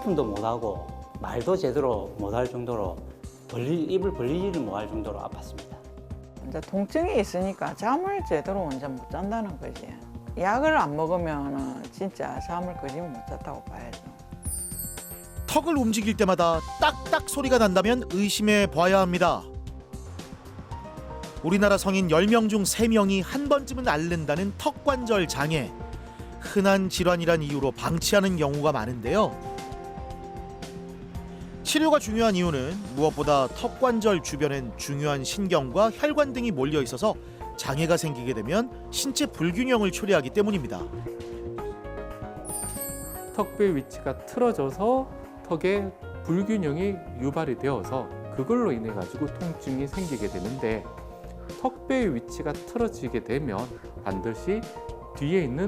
하품도 못하고 말도 제대로 못할 정도로 입을 벌리지를 못할 정도로 아팠습니다. 이제 통증이 있으니까 잠을 제대로 이제 못 잔다는 거지. 약을 안 먹으면 진짜 잠을 거의 못 잤다고 봐야죠. 턱을 움직일 때마다 딱딱 소리가 난다면 의심해 봐야 합니다. 우리나라 성인 10명 중 3명이 한 번쯤은 앓는다는 턱관절 장애. 흔한 질환이란 이유로 방치하는 경우가 많은데요. 치료가 중요한 이유는 무엇보다 턱관절 주변엔 중요한 신경과 혈관 등이 몰려 있어서 장애가 생기게 되면 신체 불균형을 초래하기 때문입니다. 턱뼈의 위치가 틀어져서 턱에 불균형이 유발이 되어서 그걸로 인해 가지고 통증이 생기게 되는데, 턱뼈의 위치가 틀어지게 되면 반드시 뒤에 있는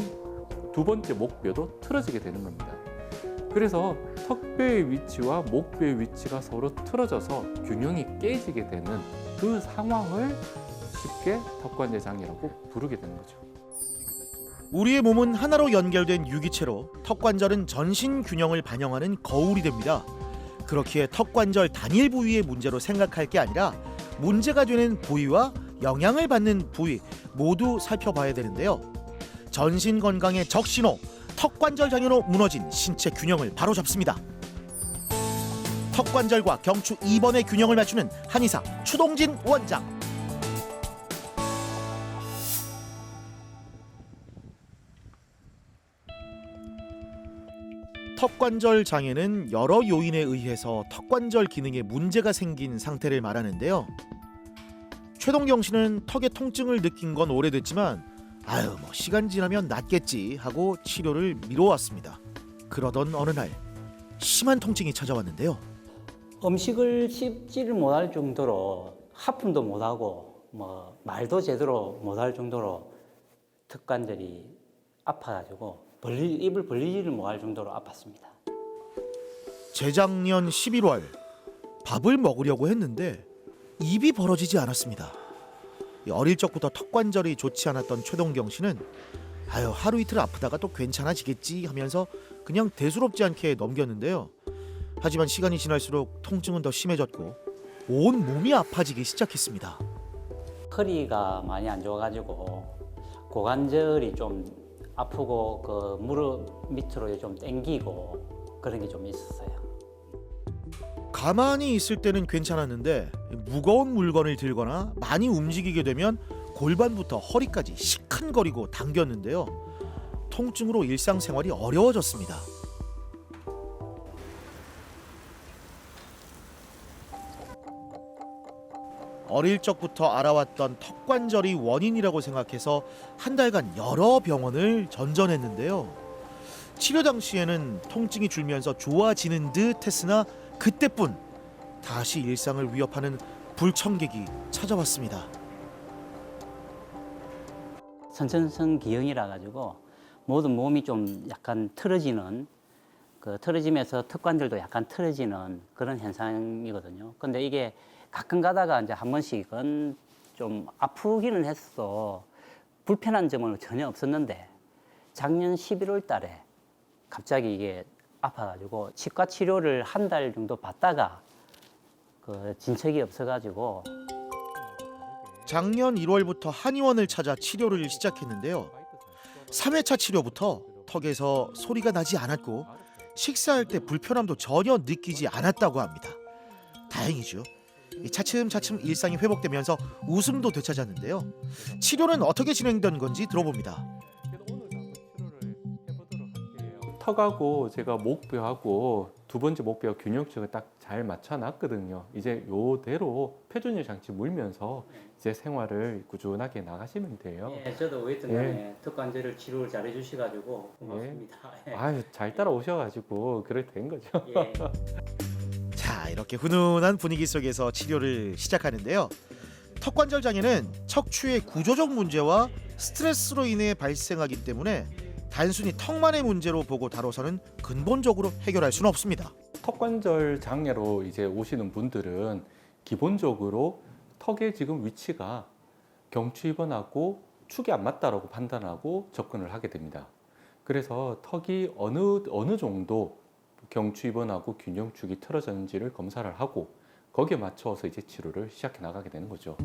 두 번째 목뼈도 틀어지게 되는 겁니다. 그래서 턱뼈의 위치와 목뼈의 위치가 서로 틀어져서 균형이 깨지게 되는 그 상황을 쉽게 턱관절 장애라고 부르게 되는 거죠. 우리의 몸은 하나로 연결된 유기체로 턱관절은 전신 균형을 반영하는 거울이 됩니다. 그렇기에 턱관절 단일 부위의 문제로 생각할 게 아니라 문제가 되는 부위와 영향을 받는 부위 모두 살펴봐야 되는데요. 전신 건강의 적신호, 턱관절 장애로 무너진 신체 균형을 바로잡습니다. 턱관절과 경추 2번의 균형을 맞추는 한의사 추동진 원장. 턱관절 장애는 여러 요인에 의해서 턱관절 기능에 문제가 생긴 상태를 말하는데요. 최동경 씨는 턱에 통증을 느낀 건 오래됐지만 시간 지나면 낫겠지 하고 치료를 미뤄왔습니다. 그러던 어느 날 심한 통증이 찾아왔는데요. 음식을 씹지를 못할 정도로 하품도 못하고 말도 제대로 못할 정도로 턱관절이 아파가지고 입을 벌리지를 못할 정도로 아팠습니다. 재작년 11월 밥을 먹으려고 했는데 입이 벌어지지 않았습니다. 어릴 적부터 턱관절이 좋지 않았던 최동경 씨는 하루 이틀 아프다가 또 괜찮아지겠지 하면서 그냥 대수롭지 않게 넘겼는데요. 하지만 시간이 지날수록 통증은 더 심해졌고 온 몸이 아파지기 시작했습니다. 허리가 많이 안 좋아가지고 고관절이 좀 아프고 그 무릎 밑으로 좀 당기고 그런 게 좀 있었어요. 가만히 있을 때는 괜찮았는데 무거운 물건을 들거나 많이 움직이게 되면 골반부터 허리까지 시큰거리고 당겼는데요. 통증으로 일상생활이 어려워졌습니다. 어릴 적부터 알아왔던 턱관절이 원인이라고 생각해서 한 달간 여러 병원을 전전했는데요. 치료 당시에는 통증이 줄면서 좋아지는 듯 했으나 그때뿐 다시 일상을 위협하는 불청객이 찾아왔습니다. 선천성 기형이라 가지고 모든 몸이 좀 약간 틀어지는 틀어지면서 턱관절도 약간 틀어지는 그런 현상이거든요. 근데 이게 가끔 가다가 이제 한 번씩은 좀 아프기는 했어. 불편한 점은 전혀 없었는데 작년 11월 달에 갑자기 이게 아파가지고 치과 치료를 한 달 정도 받다가 진척이 없어가지고 작년 1월부터 한의원을 찾아 치료를 시작했는데요. 3회차 치료부터 턱에서 소리가 나지 않았고 식사할 때 불편함도 전혀 느끼지 않았다고 합니다. 다행이죠. 차츰차츰 일상이 회복되면서 웃음도 되찾았는데요. 치료는 어떻게 진행된 건지 들어봅니다. 턱하고 제가 목뼈하고 두 번째 목뼈 균형축을 딱 잘 맞춰놨거든요. 이제 요대로 표준유 장치 물면서 이제 생활을 꾸준하게 나가시면 돼요. 예, 저도 어쨌든 간에 턱관절을 치료를 잘 해주셔가지고 고맙습니다. 아유, 잘 따라오셔가지고 그렇게 된 거죠. 예. 자, 이렇게 훈훈한 분위기 속에서 치료를 시작하는데요. 턱관절 장애는 척추의 구조적 문제와 스트레스로 인해 발생하기 때문에 단순히 턱만의 문제로 보고 다뤄서는 근본적으로 해결할 수는 없습니다. 턱관절 장애로 이제 오시는 분들은 기본적으로 턱의 지금 위치가 경추 2번하고 축이 안 맞다라고 판단하고 접근을 하게 됩니다. 그래서 턱이 어느 정도 경추 입원하고 균형축이 틀어졌는지를 검사를 하고 거기에 맞춰서 이제 치료를 시작해 나가게 되는 거죠.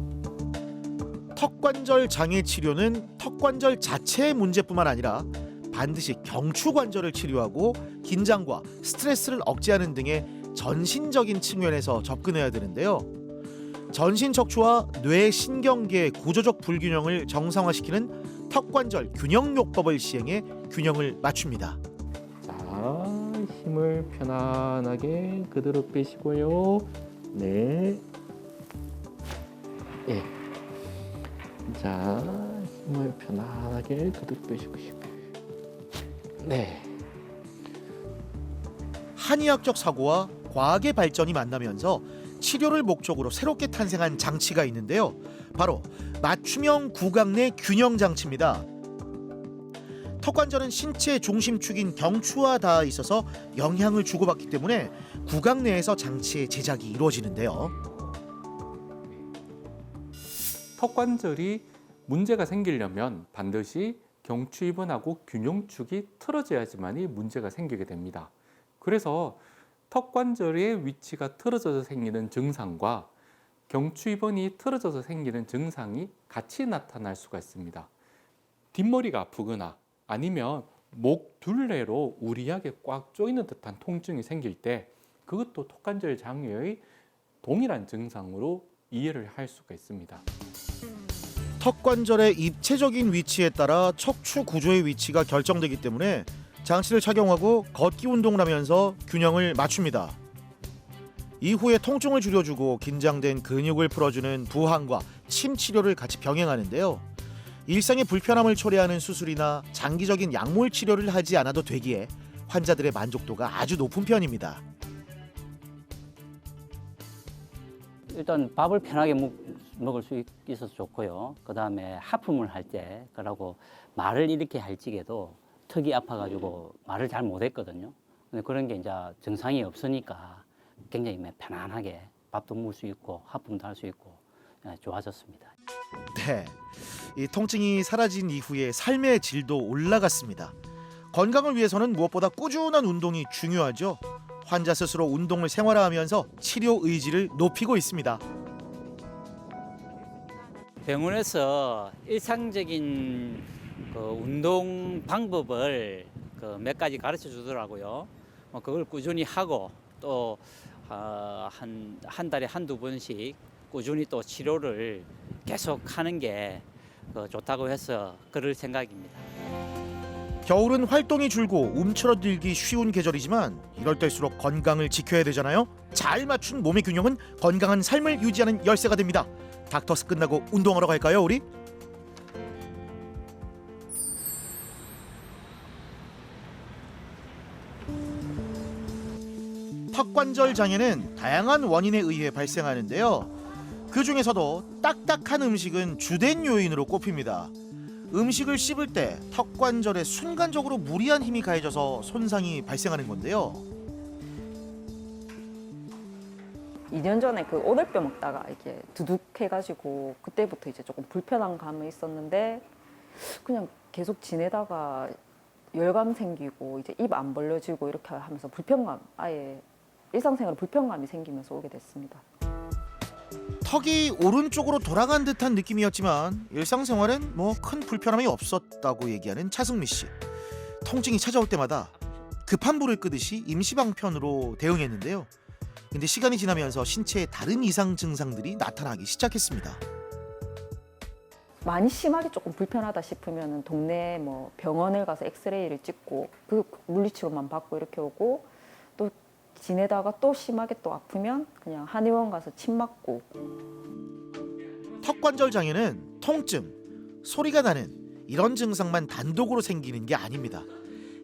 턱관절 장애 치료는 턱관절 자체의 문제뿐만 아니라 반드시 경추관절을 치료하고 긴장과 스트레스를 억제하는 등의 전신적인 측면에서 접근해야 되는데요. 전신 척추와 뇌 신경계의 구조적 불균형을 정상화시키는 턱관절 균형요법을 시행해 균형을 맞춥니다. 자, 힘을 편안하게 그대로 빼시고요. 네. 예. 자, 힘을 편안하게 그대로 빼시고. 네. 한의학적 사고와 과학의 발전이 만나면서 치료를 목적으로 새롭게 탄생한 장치가 있는데요. 바로 맞춤형 구강 내 균형 장치입니다. 턱관절은 신체의 중심축인 경추와 닿아 있어서 영향을 주고받기 때문에 구강 내에서 장치의 제작이 이루어지는데요. 턱관절이 문제가 생기려면 반드시 경추 입원하고 균형축이 틀어져야지만이 문제가 생기게 됩니다. 그래서 턱관절의 위치가 틀어져서 생기는 증상과 경추 입원이 틀어져서 생기는 증상이 같이 나타날 수가 있습니다. 뒷머리가 아프거나 아니면 목 둘레로 우리하게 꽉 조이는 듯한 통증이 생길 때 그것도 턱관절 장애의 동일한 증상으로 이해를 할 수가 있습니다. 턱관절의 입체적인 위치에 따라 척추 구조의 위치가 결정되기 때문에 장치를 착용하고 걷기 운동을 하면서 균형을 맞춥니다. 이후에 통증을 줄여주고 긴장된 근육을 풀어주는 부항과 침 치료를 같이 병행하는데요. 일상의 불편함을 초래하는 수술이나 장기적인 약물 치료를 하지 않아도 되기에 환자들의 만족도가 아주 높은 편입니다. 일단 밥을 편하게 먹을 수 있어서 좋고요. 그다음에 하품을 할 때 그러고 말을 이렇게 할 적에도 턱이 아파가지고 말을 잘 못했거든요. 근데 그런 게 이제 증상이 없으니까 굉장히 편안하게 밥도 먹을 수 있고 하품도 할 수 있고 좋아졌습니다. 네, 이 통증이 사라진 이후에 삶의 질도 올라갔습니다. 건강을 위해서는 무엇보다 꾸준한 운동이 중요하죠. 환자 스스로 운동을 생활화하면서 치료 의지를 높이고 있습니다. 병원에서 일상적인 운동 방법을 몇 가지 가르쳐 주더라고요. 그걸 꾸준히 하고 또 한 달에 한두 번씩 꾸준히 또 치료를 계속 하는 게 좋다고 해서 그럴 생각입니다. 겨울은 활동이 줄고 움츠러들기 쉬운 계절이지만 이럴 때일수록 건강을 지켜야 되잖아요. 잘 맞춘 몸의 균형은 건강한 삶을 유지하는 열쇠가 됩니다. 닥터스 끝나고 운동하러 갈까요, 우리? 턱관절 장애는 다양한 원인에 의해 발생하는데요. 그 중에서도 딱딱한 음식은 주된 요인으로 꼽힙니다. 음식을 씹을 때 턱관절에 순간적으로 무리한 힘이 가해져서 손상이 발생하는 건데요. 2년 전에 그 오돌뼈 먹다가 이렇게 두둑해가지고 그때부터 이제 조금 불편한 감이 있었는데 그냥 계속 지내다가 열감 생기고 이제 입 안 벌려지고 이렇게 하면서 불편감, 아예 일상생활에 불편감이 생기면서 오게 됐습니다. 턱이 오른쪽으로 돌아간 듯한 느낌이었지만 일상생활엔 큰 불편함이 없었다고 얘기하는 차승미 씨. 통증이 찾아올 때마다 급한 불을 끄듯이 임시방편으로 대응했는데요. 근데 시간이 지나면서 신체에 다른 이상 증상들이 나타나기 시작했습니다. 많이 심하게 조금 불편하다 싶으면 동네 뭐 병원을 가서 엑스레이를 찍고 그 물리치료만 받고 이렇게 오고 또 지내다가 또 심하게 또 아프면 그냥 한의원 가서 침 맞고. 턱관절 장애는 통증, 소리가 나는 이런 증상만 단독으로 생기는 게 아닙니다.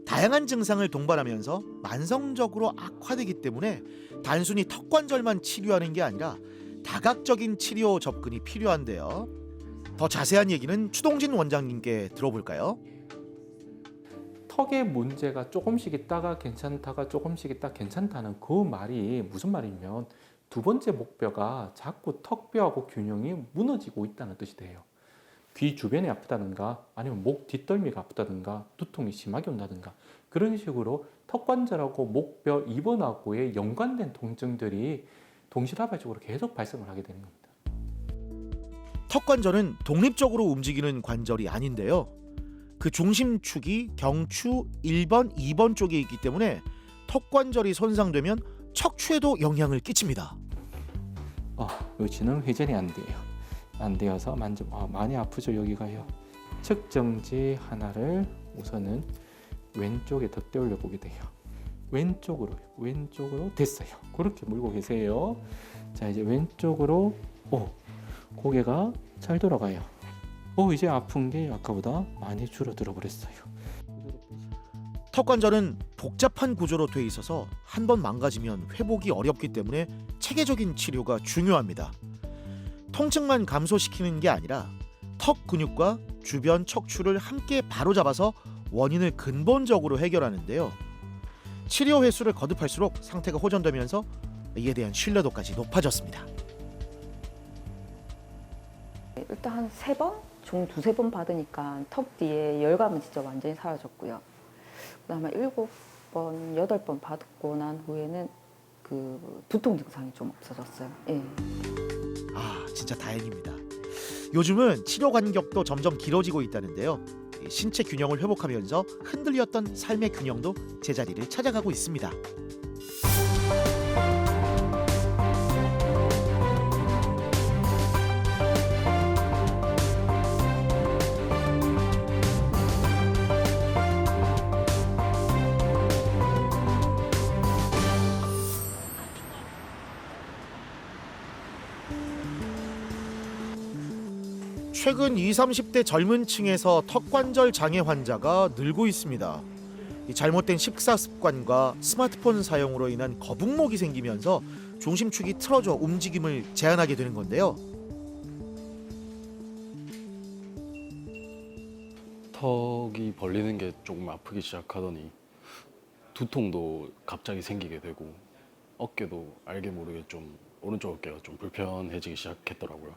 다양한 증상을 동반하면서 만성적으로 악화되기 때문에 단순히 턱관절만 치료하는 게 아니라 다각적인 치료 접근이 필요한데요. 더 자세한 얘기는 추동진 원장님께 들어볼까요? 턱에 문제가 조금씩 있다가 괜찮다가 조금씩 있다 괜찮다는 그 말이 무슨 말이냐면 두 번째 목뼈가 자꾸 턱뼈하고 균형이 무너지고 있다는 뜻이 돼요. 귀 주변이 아프다든가 아니면 목 뒷덜미가 아프다든가 두통이 심하게 온다든가 그런 식으로 턱관절하고 목뼈, 입원하고의 연관된 통증들이 동시다발적으로 계속 발생을 하게 되는 겁니다. 턱관절은 독립적으로 움직이는 관절이 아닌데요. 그 중심축이 경추 1번, 2번 쪽에 있기 때문에 턱관절이 손상되면 척추에도 영향을 끼칩니다. 이 지능 회전이 안 돼요. 안 되어서 많이 아프죠, 여기가요. 측정지 하나를 우선은 왼쪽에 덧대 올려 보게 돼요. 왼쪽으로 됐어요. 그렇게 물고 계세요. 자, 이제 왼쪽으로 고개가 잘 돌아가요. 이제 아픈 게 아까보다 많이 줄어들어 버렸어요. 턱관절은 복잡한 구조로 돼 있어서 한 번 망가지면 회복이 어렵기 때문에 체계적인 치료가 중요합니다. 통증만 감소시키는 게 아니라 턱 근육과 주변 척추를 함께 바로잡아서 원인을 근본적으로 해결하는데요. 치료 횟수를 거듭할수록 상태가 호전되면서 이에 대한 신뢰도까지 높아졌습니다. 일단 한 3번? 총 2-3번 받으니까 턱 뒤에 열감은 진짜 완전히 사라졌고요. 그다음에 7번, 8번 받고 난 후에는 그 두통 증상이 좀 없어졌어요. 예. 진짜 다행입니다. 요즘은 치료 간격도 점점 길어지고 있다는데요. 신체 균형을 회복하면서 흔들렸던 삶의 균형도 제자리를 찾아가고 있습니다. 최근 20, 30대 젊은 층에서 턱관절 장애 환자가 늘고 있습니다. 이 잘못된 식사 습관과 스마트폰 사용으로 인한 거북목이 생기면서 중심축이 틀어져 움직임을 제한하게 되는 건데요. 턱이 벌리는 게 조금 아프기 시작하더니 두통도 갑자기 생기게 되고 어깨도 알게 모르게 좀 오른쪽 어깨가 좀 불편해지기 시작했더라고요.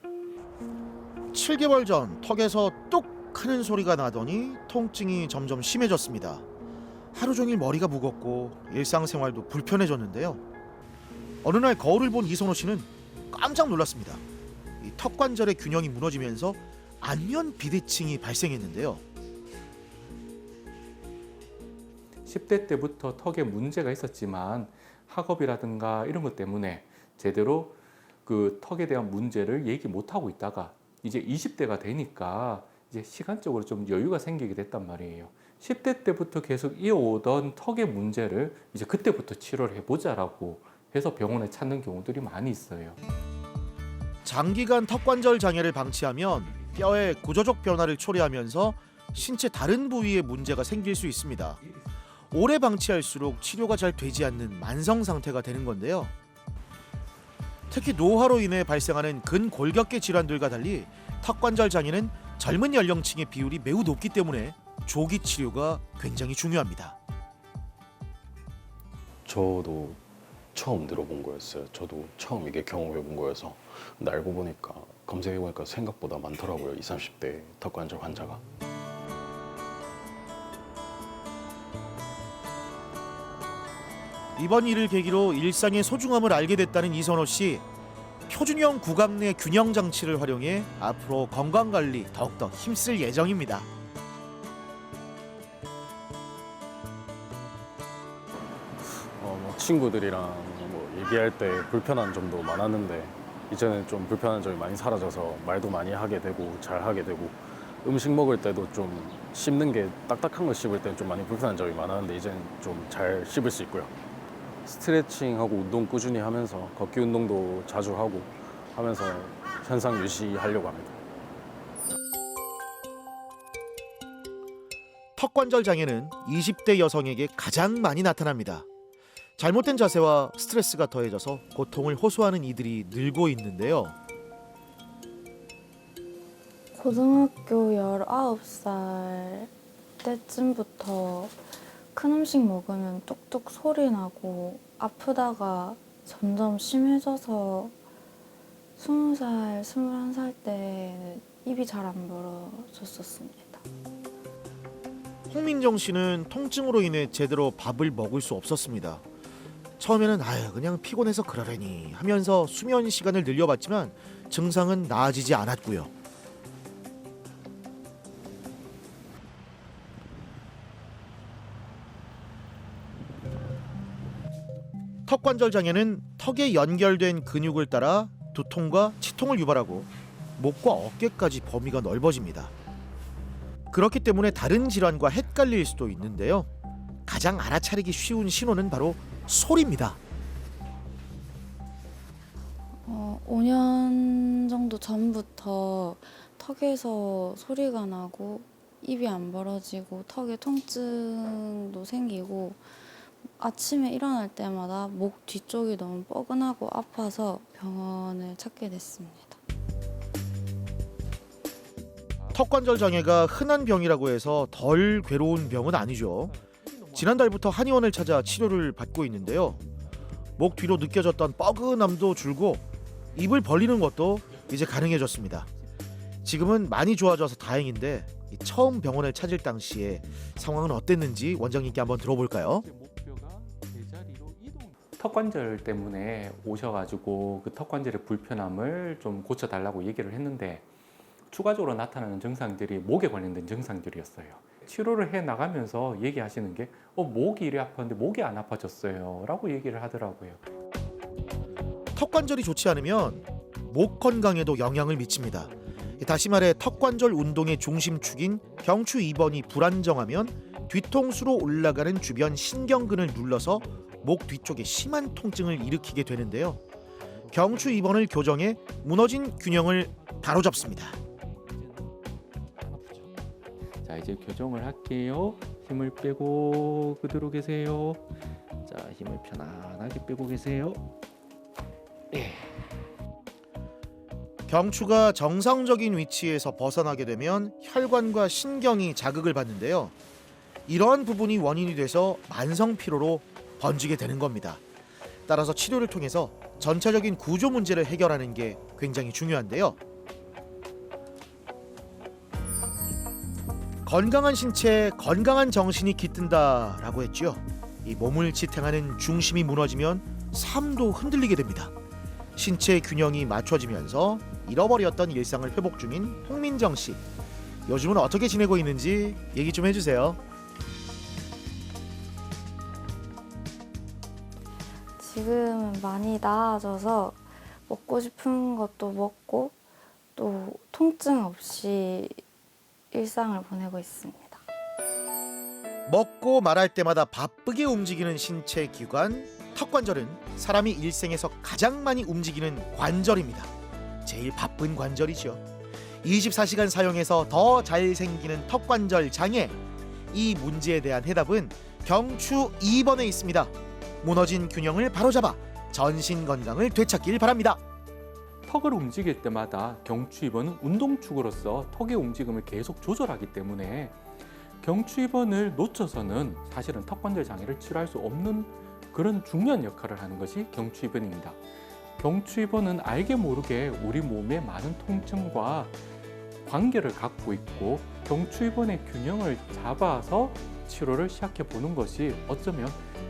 7개월 전 턱에서 뚝 하는 소리가 나더니 통증이 점점 심해졌습니다. 하루 종일 머리가 무겁고 일상생활도 불편해졌는데요. 어느 날 거울을 본 이선호 씨는 깜짝 놀랐습니다. 이 턱관절의 균형이 무너지면서 안면 비대칭이 발생했는데요. 10대 때부터 턱에 문제가 있었지만 학업이라든가 이런 것 때문에 제대로 그 턱에 대한 문제를 얘기 못 하고 있다가 이제 20대가 되니까 이제 시간적으로 좀 여유가 생기게 됐단 말이에요. 10대 때부터 계속 이어오던 턱의 문제를 이제 그때부터 치료를 해보자라고 해서 병원에 찾는 경우들이 많이 있어요. 장기간 턱관절 장애를 방치하면 뼈의 구조적 변화를 초래하면서 신체 다른 부위에 문제가 생길 수 있습니다. 오래 방치할수록 치료가 잘 되지 않는 만성 상태가 되는 건데요. 특히 노화로 인해 발생하는 근골격계 질환들과 달리 턱관절 장애는 젊은 연령층의 비율이 매우 높기 때문에 조기 치료가 굉장히 중요합니다. 저도 처음 들어본 거였어요. 저도 처음 이게 경험해 본 거여서. 근데 알고 보니까 검색해 보니까 생각보다 많더라고요. 20, 30대 턱관절 환자가. 이번 일을 계기로 일상의 소중함을 알게 됐다는 이선호 씨. 표준형 구강 내 균형 장치를 활용해 앞으로 건강 관리 더욱더 힘쓸 예정입니다. 친구들이랑 얘기할 때 불편한 점도 많았는데 이제는 좀 불편한 점이 많이 사라져서 말도 많이 하게 되고 잘 하게 되고 음식 먹을 때도 좀 씹는 게 딱딱한 거 씹을 때는 좀 많이 불편한 점이 많았는데 이제는 좀 잘 씹을 수 있고요. 스트레칭하고 운동 꾸준히 하면서 걷기 운동도 자주 하고 하면서 현상 유지하려고 합니다. 턱관절 장애는 20대 여성에게 가장 많이 나타납니다. 잘못된 자세와 스트레스가 더해져서 고통을 호소하는 이들이 늘고 있는데요. 고등학교 19살 때쯤부터 큰 음식 먹으면 뚝뚝 소리 나고 아프다가 점점 심해져서 20살, 21살 때는 입이 잘 안 벌어졌었습니다. 홍민정 씨는 통증으로 인해 제대로 밥을 먹을 수 없었습니다. 처음에는 아유 그냥 피곤해서 그러려니 하면서 수면 시간을 늘려봤지만 증상은 나아지지 않았고요. 턱관절 장애는 턱에 연결된 근육을 따라 두통과 치통을 유발하고 목과 어깨까지 범위가 넓어집니다. 그렇기 때문에 다른 질환과 헷갈릴 수도 있는데요. 가장 알아차리기 쉬운 신호는 바로 소리입니다. 5년 정도 전부터 턱에서 소리가 나고 입이 안 벌어지고 턱에 통증도 생기고 아침에 일어날 때마다 목 뒤쪽이 너무 뻐근하고 아파서 병원을 찾게 됐습니다. 턱관절 장애가 흔한 병이라고 해서 덜 괴로운 병은 아니죠. 지난달부터 한의원을 찾아 치료를 받고 있는데요. 목 뒤로 느껴졌던 뻐근함도 줄고 입을 벌리는 것도 이제 가능해졌습니다. 지금은 많이 좋아져서 다행인데 처음 병원을 찾을 당시에 상황은 어땠는지 원장님께 한번 들어볼까요? 턱관절 때문에 오셔가지고 그 턱관절의 불편함을 좀 고쳐달라고 얘기를 했는데 추가적으로 나타나는 증상들이 목에 관련된 증상들이었어요. 치료를 해 나가면서 얘기하시는 게 목이 이리 아팠는데 목이 안 아파졌어요 라고 얘기를 하더라고요. 턱관절이 좋지 않으면 목 건강에도 영향을 미칩니다. 다시 말해 턱관절 운동의 중심축인 경추 2번이 불안정하면 뒤통수로 올라가는 주변 신경근을 눌러서 목 뒤쪽에 심한 통증을 일으키게 되는데요. 경추 2번을 교정해 무너진 균형을 바로잡습니다. 자, 이제 교정을 할게요. 힘을 빼고 그대로 계세요. 자, 힘을 편안하게 빼고 계세요. 예. 경추가 정상적인 위치에서 벗어나게 되면 혈관과 신경이 자극을 받는데요. 이러한 부분이 원인이 돼서 만성 피로로 번지게 되는 겁니다. 따라서 치료를 통해서 전체적인 구조 문제를 해결하는 게 굉장히 중요한데요. 건강한 신체, 건강한 정신이 깃든다라고 했죠. 이 몸을 지탱하는 중심이 무너지면 삶도 흔들리게 됩니다. 신체의 균형이 맞춰지면서 잃어버렸던 일상을 회복 중인 홍민정 씨. 요즘은 어떻게 지내고 있는지 얘기 좀 해주세요. 지금은 많이 나아져서 먹고 싶은 것도 먹고 또 통증 없이 일상을 보내고 있습니다. 먹고 말할 때마다 바쁘게 움직이는 신체 기관 턱관절은 사람이 일생에서 가장 많이 움직이는 관절입니다. 제일 바쁜 관절이죠. 24시간 사용해서 더 잘생기는 턱관절 장애. 이 문제에 대한 해답은 경추 2번에 있습니다. 무너진 균형을 바로잡아 전신 건강을 되찾길 바랍니다. 턱을 움직일 때마다 경추 2번은 운동축으로서 턱의 움직임을 계속 조절하기 때문에 경추 2번을 놓쳐서는 사실은 턱관절 장애를 치료할 수 없는 그런 중요한 역할을 하는 것이 경추 2번입니다. 경추 2번은 알게 모르게 우리 몸의 많은 통증과 관계를 갖고 있고 경추 2번의 균형을 잡아서 치료를 시작해 보는 것이 어쩌면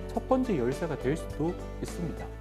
첫 번째 열쇠가 될 수도 있습니다.